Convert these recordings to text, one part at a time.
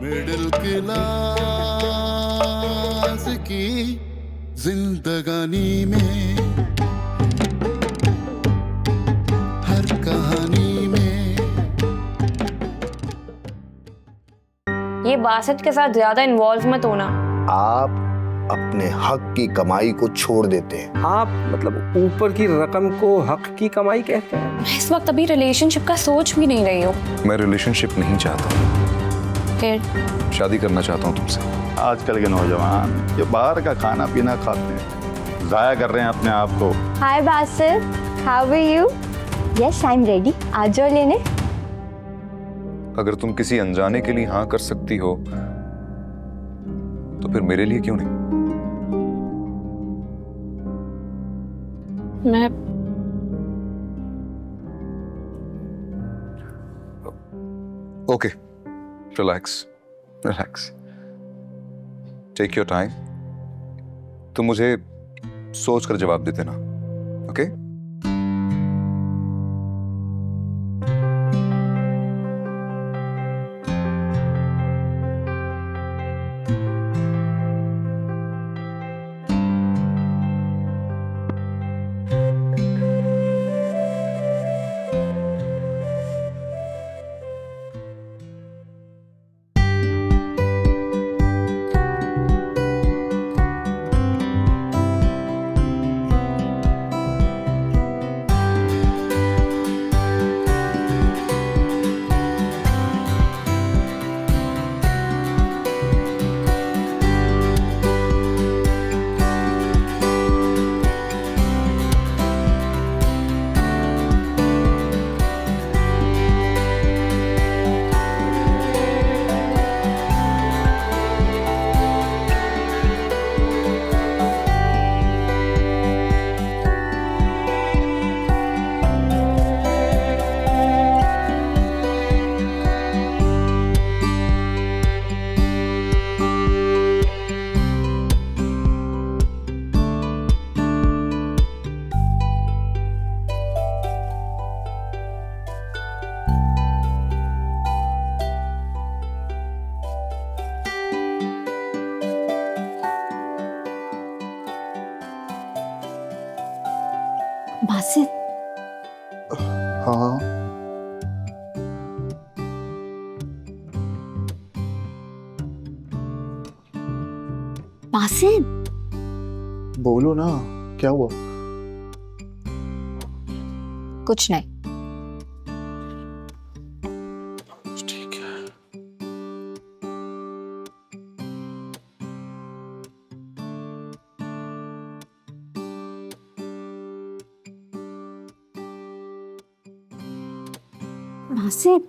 Middle class की जिंदगानी में, हर कहानी में। ये बासित के साथ ज्यादा इन्वॉल्व मत होना। आप अपने हक की कमाई को छोड़ देते हैं। आप मतलब ऊपर की रकम को हक की कमाई कहते हैं? मैं इस वक्त अभी रिलेशनशिप का सोच भी नहीं रही हूँ। मैं रिलेशनशिप नहीं चाहता, फिर शादी करना चाहता हूँ तुमसे। आजकल के नौजवान ये बाहर का खाना पीना खाते हैं, जाया कर रहे हैं अपने आप को। Hi Basit, how are you? Yes, I am ready. आ जाओ लेने। अगर तुम किसी अनजाने के लिए हाँ कर सकती हो तो फिर मेरे लिए क्यों नहीं? मैं okay, relax relax, take your time. तुम मुझे सोच कर जवाब दे देना, ओके? बासित, हाँ, बासित, बोलो ना, क्या हुआ? कुछ नहीं। ठीक है। बासित,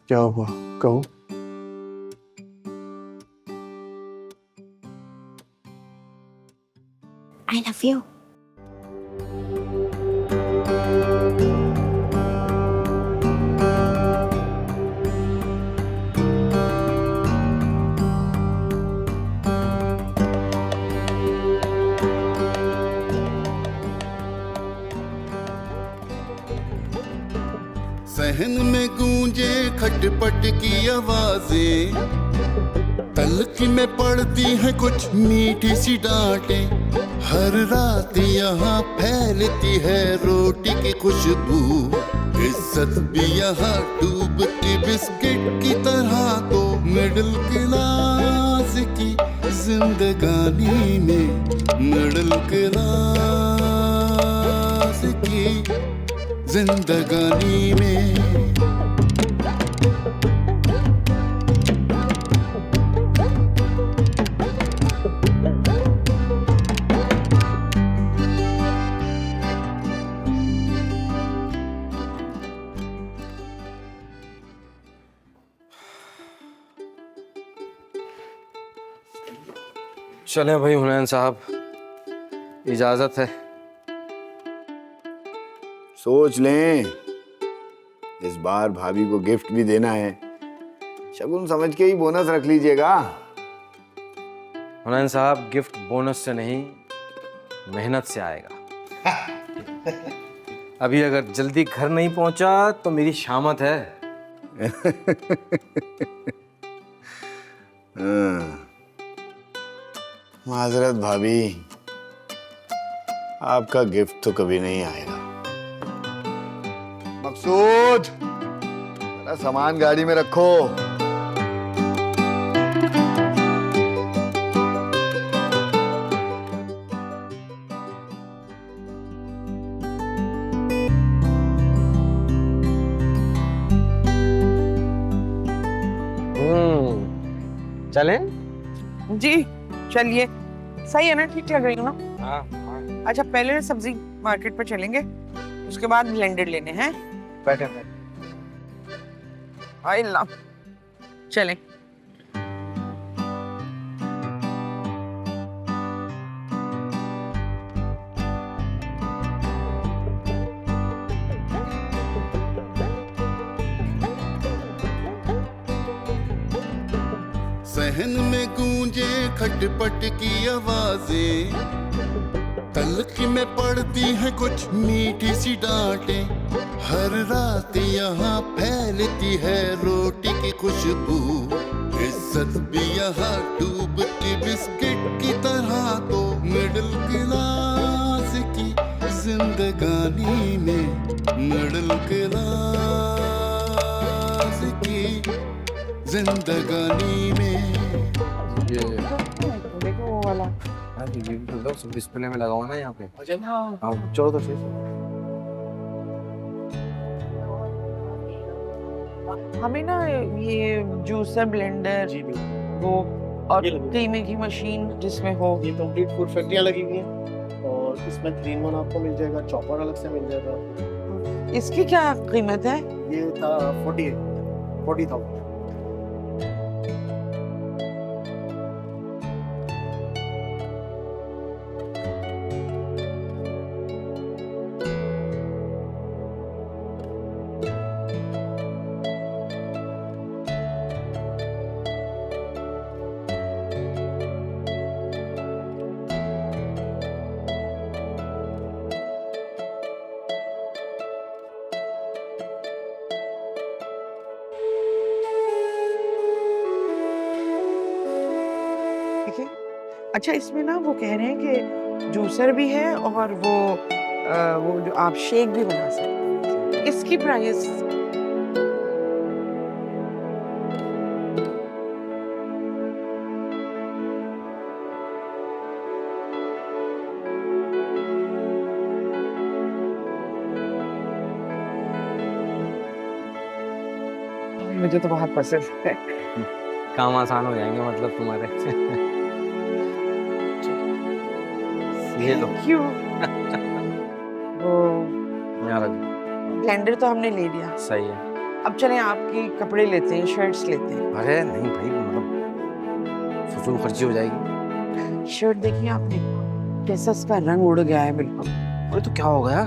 क्या हुआ? कहो। I love you. सहन में गूंजे खटपट की आवाजें, तलख में पड़ती है कुछ मीठी सी डांटें। हर रात यहाँ फैलती है रोटी की खुशबू, इज्जत भी यहाँ डूबती बिस्किट की तरह। तो मिडिल क्लास की जिंदगानी में, मिडिल क्लास की जिंदगानी में। चलें भाई हुनैन साहब, इजाजत है। सोच लें, इस बार भाभी को गिफ्ट भी देना है। शगुन समझ के ही बोनस रख लीजिएगा। हुनैन साहब, गिफ्ट बोनस से नहीं, मेहनत से आएगा। अभी अगर जल्दी घर नहीं पहुंचा तो मेरी शामत है। माजरत भाभी, आपका गिफ्ट तो कभी नहीं आएगा। मकसूद, मेरा सामान गाड़ी में रखो। चलें? जी चलिए, सही है ना, ठीक लग रही हूँ ना? हाँ। अच्छा पहले सब्जी मार्केट पर चलेंगे, उसके बाद ब्लेंडर लेने हैं। बैठे। हाय अल्लाह, चलें। सहन में गूंजे खटपट की आवाजें, तलख में पड़ती है कुछ मीठी सी डांटें। हर रात यहाँ फैलती है रोटी की खुशबू, इज्जत भी यहाँ डूबती बिस्किट की तरह। तो मिडिल क्लास की जिंदगानी में, मिडिल क्लास की जिंदगानी में। ये देखो वो वाला। हाँ ये भी तो सब डिस्प्ले में लगा हुआ ना यहाँ पे। हाँ चलो तो फिर। हमें ना ये जूसर, ब्लेंडर, वो और क्रीमे की मशीन जिसमें हो। ये कंप्लीट फूड फैक्ट्रियाँ लगी हुई हैं और इसमें 3-1 आपको मिल जाएगा, चॉपर अलग से मिल जाएगा। इसकी क्या कीमत है? ये था 40,000। ठीक है। अच्छा इसमें ना वो कह रहे हैं कि जूसर भी है और वो जो आप शेक भी बना सकते हैं। इसकी प्राइस मुझे तो बहुत पसंद है। काम आसान हो जाएंगे मतलब तुम्हारे। ये लो। क्यों? वो यहाँ रख। ब्लेंडर तो हमने ले लिया, सही है। अब चलें आपके कपड़े लेते हैं, शर्ट्स लेते हैं। अरे नहीं भाई, मतलब फजूल खर्ची हो जाएगी। शर्ट देखिए आपने, कैसा इसका रंग उड़ गया है बिल्कुल। अरे तो क्या हो गया?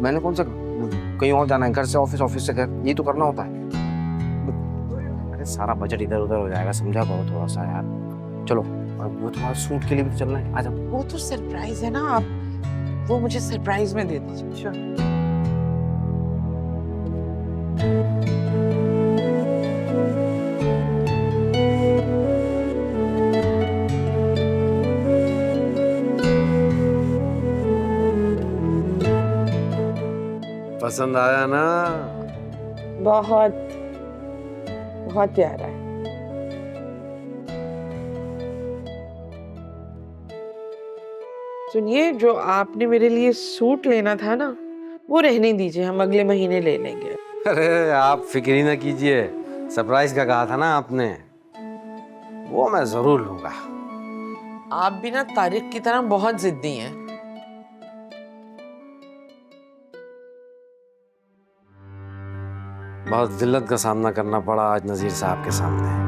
मैंने कौन सा कहीं और जाना है, घर से ऑफिस, ऑफिस से घर, ये तो करना होता है। अरे सारा बजट इधर उधर हो जाएगा, समझा करो थोड़ा सा यार। चलो, और वो तुम्हारा सूट के लिए भी चलना है, आ जाओ। वो तो सरप्राइज है ना, आप वो मुझे सरप्राइज में दे दीजिए। पसंद आया ना? बहुत बहुत प्यारा है। सुनिए, जो आपने मेरे लिए सूट लेना था ना, वो रहने दीजिए, हम अगले महीने ले लेंगे। अरे आप फिक्र ही ना कीजिए, सरप्राइज का कहा था ना आपने, वो मैं जरूर लूंगा। आप भी ना तारिक की तरह बहुत जिद्दी हैं। बहुत जिल्लत का सामना करना पड़ा आज नजीर साहब के सामने।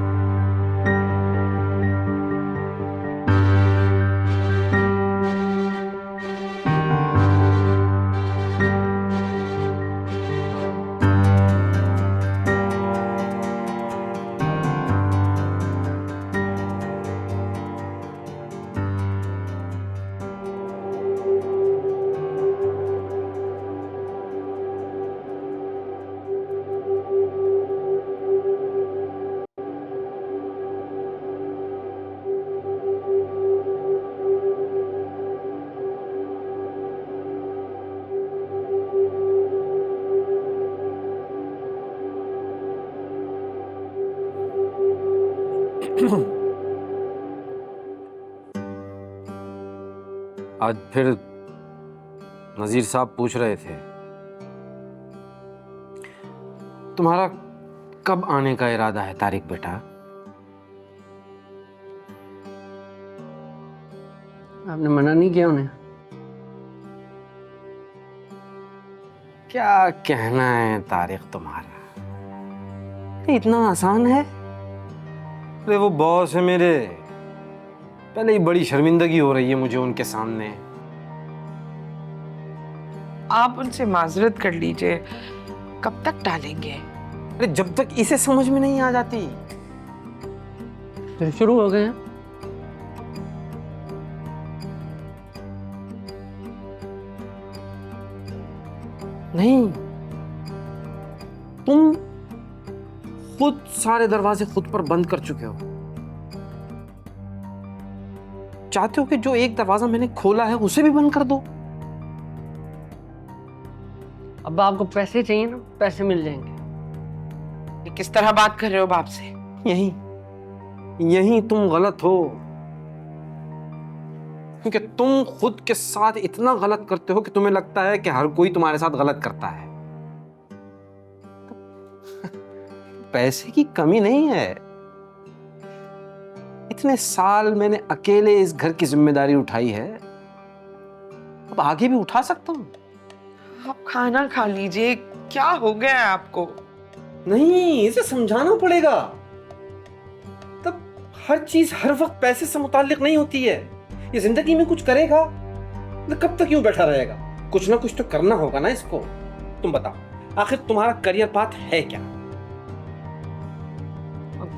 आज फिर नजीर साहब पूछ रहे थे, तुम्हारा कब आने का इरादा है तारिक बेटा? आपने मना नहीं किया उन्हें? क्या कहना है तारिक तुम्हारा, इतना आसान है? अरे वो बॉस है मेरे, पहले ही बड़ी शर्मिंदगी हो रही है मुझे उनके सामने। आप उनसे माजरत कर लीजिए, कब तक टालेंगे? अरे जब तक इसे समझ में नहीं आ जाती। फिर शुरू हो गए हैं। नहीं, तुम खुद सारे दरवाजे खुद पर बंद कर चुके हो। चाहते हो कि जो एक दरवाजा मैंने खोला है उसे भी बंद कर दो? अब आपको पैसे चाहिए ना, पैसे मिल जाएंगे। ये किस तरह बात कर रहे हो बाप से? यही तुम गलत हो, क्योंकि तुम खुद के साथ इतना गलत करते हो कि तुम्हें लगता है कि हर कोई तुम्हारे साथ गलत करता है। पैसे की कमी नहीं है, इतने साल मैंने अकेले इस घर की जिम्मेदारी उठाई है, अब आगे भी उठा सकता हूं। आप खाना खा लीजिए, क्या हो गया है आपको? नहीं, इसे समझाना पड़ेगा। तब हर चीज हर वक्त पैसे से मुताल्लिक नहीं होती है। ये जिंदगी में कुछ करेगा तो कब तक यूं बैठा रहेगा? कुछ ना कुछ तो करना होगा ना इसको। तुम बताओ, आखिर तुम्हारा करियर पाथ है क्या?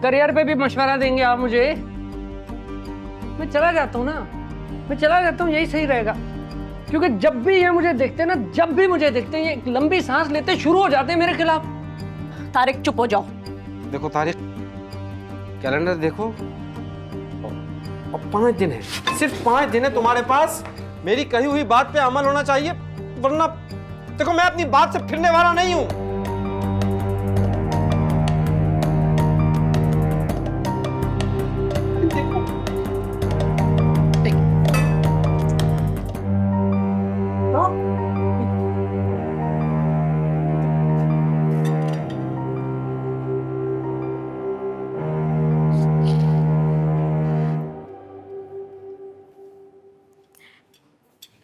करियर पे भी मशवरा देंगे आप मुझे? मैं चला जाता हूँ ना, मैं चला जाता हूँ, यही सही रहेगा। क्योंकि जब भी ये मुझे देखते हैं ना, जब भी मुझे देखते हैं, ये एक लंबी सांस लेते शुरू हो जाते हैं मेरे खिलाफ। तारिक चुप हो जाओ। देखो तारिक, कैलेंडर देखो, और 5 दिन है, सिर्फ 5 दिन है तुम्हारे पास। मेरी कही हुई बात पे अमल होना चाहिए, वरना देखो मैं अपनी बात से फिरने वाला नहीं हूं।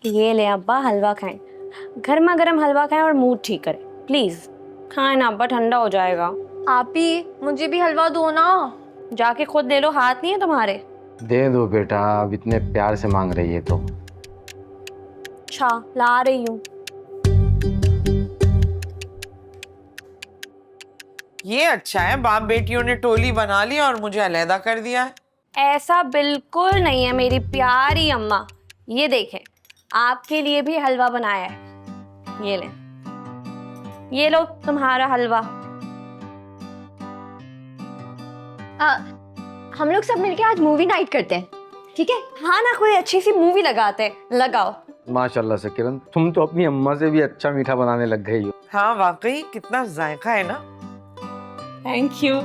ये ले अब्बा, हलवा खाएं। गर्मा गर्म हलवा खाएं और मूड ठीक करें। प्लीज खाएं ना अब्बा, ठंडा हो जाएगा। आप ही मुझे भी हलवा दो ना। जाके खुद ले लो, हाथ नहीं है तुम्हारे? दे दो बेटा, अब इतने प्यार से मांग रही है तो। अच्छा, ला रही हूँ। ये अच्छा है, बाप बेटियों ने टोली बना ली और मुझे अलहदा कर दिया है। ऐसा बिल्कुल नहीं है मेरी प्यारी अम्मा। ये देखें, आपके लिए भी हलवा बनाया है। ये ले, ये लो तुम्हारा हलवा। हम लोग सब मिलके आज मूवी नाइट करते हैं, ठीक है? हाँ ना, कोई अच्छी सी मूवी लगाते हैं। लगाओ। माशाल्लाह से किरण, तुम तो अपनी अम्मा से भी अच्छा मीठा बनाने लग गई हो। हाँ वाकई, कितना जायका है ना। Thank you.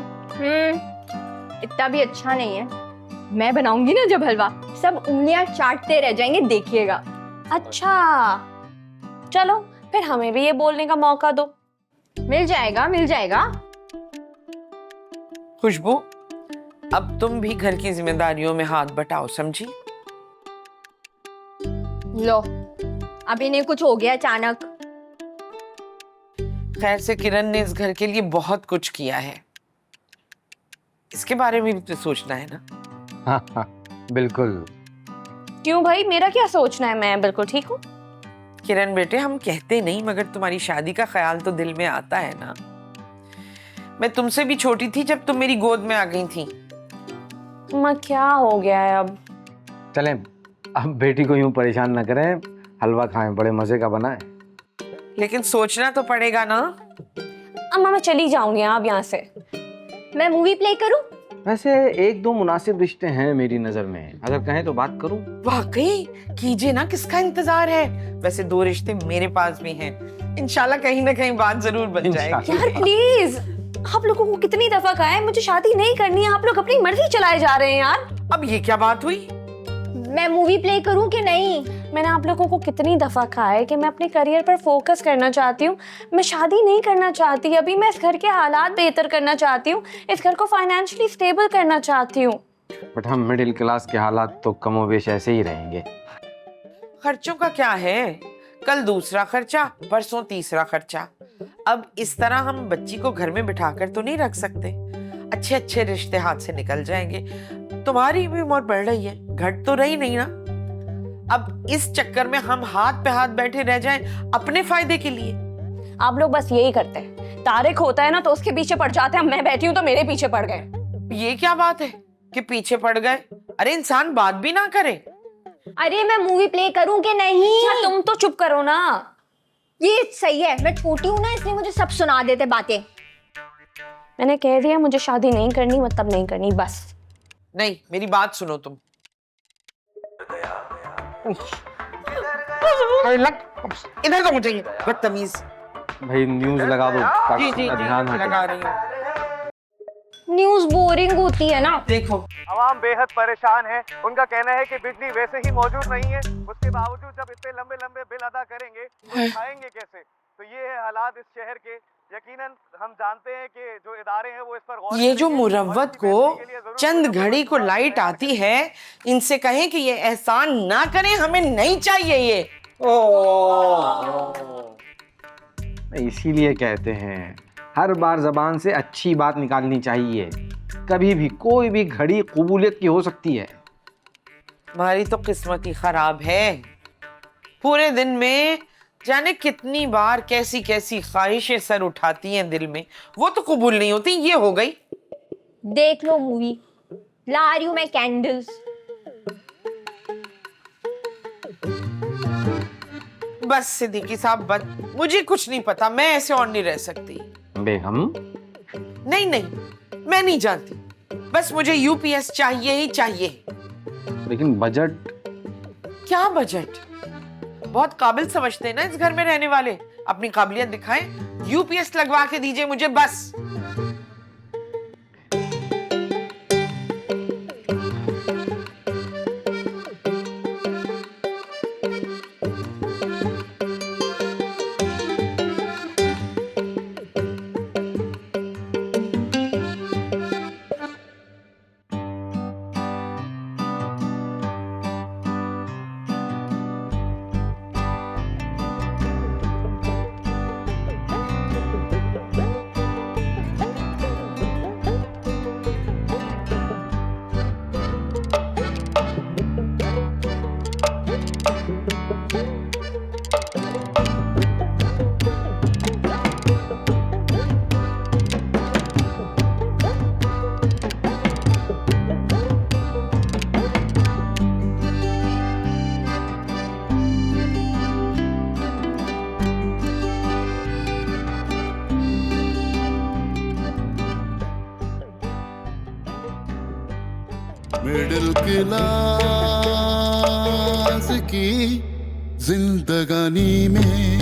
इतना भी अच्छा नहीं है। मैं बनाऊंगी ना जब हलवा, सब उंगलियां चाटते रह जाएंगे, देखिएगा। अच्छा चलो, फिर हमें भी ये बोलने का मौका दो। मिल जाएगा, मिल जाएगा। खुशबू, अब तुम भी घर की जिम्मेदारियों में हाथ बटाओ, समझी? लो, अब इन्हें कुछ हो गया अचानक। खैर से किरण ने इस घर के लिए बहुत कुछ किया है, इसके बारे में भी तो सोचना है ना। हाँ, बिल्कुल। क्यों भाई, मेरा क्या सोचना है? मैं बिल्कुल ठीक हूँ। किरण बेटे, हम कहते नहीं मगर तुम्हारी शादी का ख्याल तो दिल में आता है ना। मैं तुमसे भी छोटी थी जब तुम मेरी गोद में आ गई थी। माँ क्या हो गया है अब? चलें, अब बेटी को यूं परेशान न करें, हलवा खाएं, बड़े मजे का बना है। लेकिन सोचना तो पड़ेगा ना। अम्मा मैं चली जाऊंगी आप यहाँ से। मैं मूवी प्ले करूं? वैसे 1-2 मुनासिब रिश्ते हैं मेरी नजर में, अगर कहें तो बात करूं। वाकई कीजिए ना, किसका इंतजार है? वैसे 2 रिश्ते मेरे पास भी हैं, इंशाल्लाह कहीं ना कहीं बात जरूर बन जाएगी। यार प्लीज। आप लोगों को कितनी दफा कहा है मुझे शादी नहीं करनी है, आप लोग अपनी मर्जी चलाए जा रहे हैं यार। अब ये क्या बात हुई? मैं मूवी प्ले करूं कि नहीं? मैंने आप लोगों को कितनी दफा कहा है कि मैं अपने करियर पर फोकस करना चाहती हूँ, मैं शादी नहीं करना चाहती। अभी मैं इस घर के हालात बेहतर करना चाहती हूँ, इस घर को फाइनेंशियली स्टेबल करना चाहती हूँ। बट हम मिडिल क्लास के हालात तो कमोबेश ऐसे ही रहेंगे। खर्चों का क्या है, कल दूसरा खर्चा, परसों तीसरा खर्चा। अब इस तरह हम बच्ची को घर में बिठाकर तो नहीं रख सकते। अच्छे अच्छे रिश्ते हाथ से निकल जाएंगे। तुम्हारी भी उम्र बढ़ रही है, घट तो रही नहीं ना। अब इस चक्कर में हम हाथ पे हाथ बैठे रह जाएं अपने फायदे के लिए। आप लोग बस यही करते हैं, तारिक होता है ना तो उसके पीछे पड़ जाते हैं, मैं बैठी हूँ तो मेरे पीछे पड़ गए। ये क्या बात है कि पीछे पड़ गए? अरे इंसान बात भी ना करे। अरे मैं मूवी प्ले करूं कि नहीं? यार तुम तो चुप करो ना। ये सही है, मैं छोटी हूँ ना इसलिए मुझे सब सुना देते बातें। मैंने कह दिया मुझे शादी नहीं करनी, मतलब नहीं करनी, बस। नहीं, मेरी बात सुनो तुम। इधर तो मुझे बदतमीज। भाई न्यूज लगा दो ताकि ध्यान हटे। लगा रही हूँ। न्यूज बोरिंग होती है ना। देखो आवाम बेहद परेशान है। उनका कहना है कि बिजली वैसे ही मौजूद नहीं है, उसके बावजूद जब इतने लंबे लंबे बिल अदा करेंगे तो खाएंगे कैसे? तो ये है हालात इस शहर के। यकीनन हम जानते हैं कि जो इदारे हैं वो इस पर गौर ये जो करेंगे। मुरव्वत को चंद घड़ी को लाइट आती है, इनसे कहें कि ये एहसान ना करें, हमें नहीं चाहिए ये। इसीलिए कहते हैं हर बार जबान से अच्छी बात निकालनी चाहिए। कभी भी कोई भी घड़ी कबूलियत की हो सकती है। हमारी तो किस्मत ही खराब है। पूरे दिन में जाने कितनी बार कैसी कैसी ख्वाहिशें सर उठाती हैं दिल में, वो तो कबूल नहीं होती। ये हो गई। देख लो मूवी, ला रही हूँ मैं कैंडल्स। बस सिद्दीकी साहब, बस मुझे कुछ नहीं पता, मैं ऐसे और नहीं रह सकती। बेगम नहीं नहीं, मैं नहीं जानती, बस मुझे यूपीएस चाहिए ही चाहिए। लेकिन बजट? क्या बजट? बहुत काबिल समझते हैं ना इस घर में रहने वाले। अपनी काबिलियत दिखाएं, यूपीएस लगवा के दीजिए मुझे बस। मिडिल क्लास की जिंदगानी में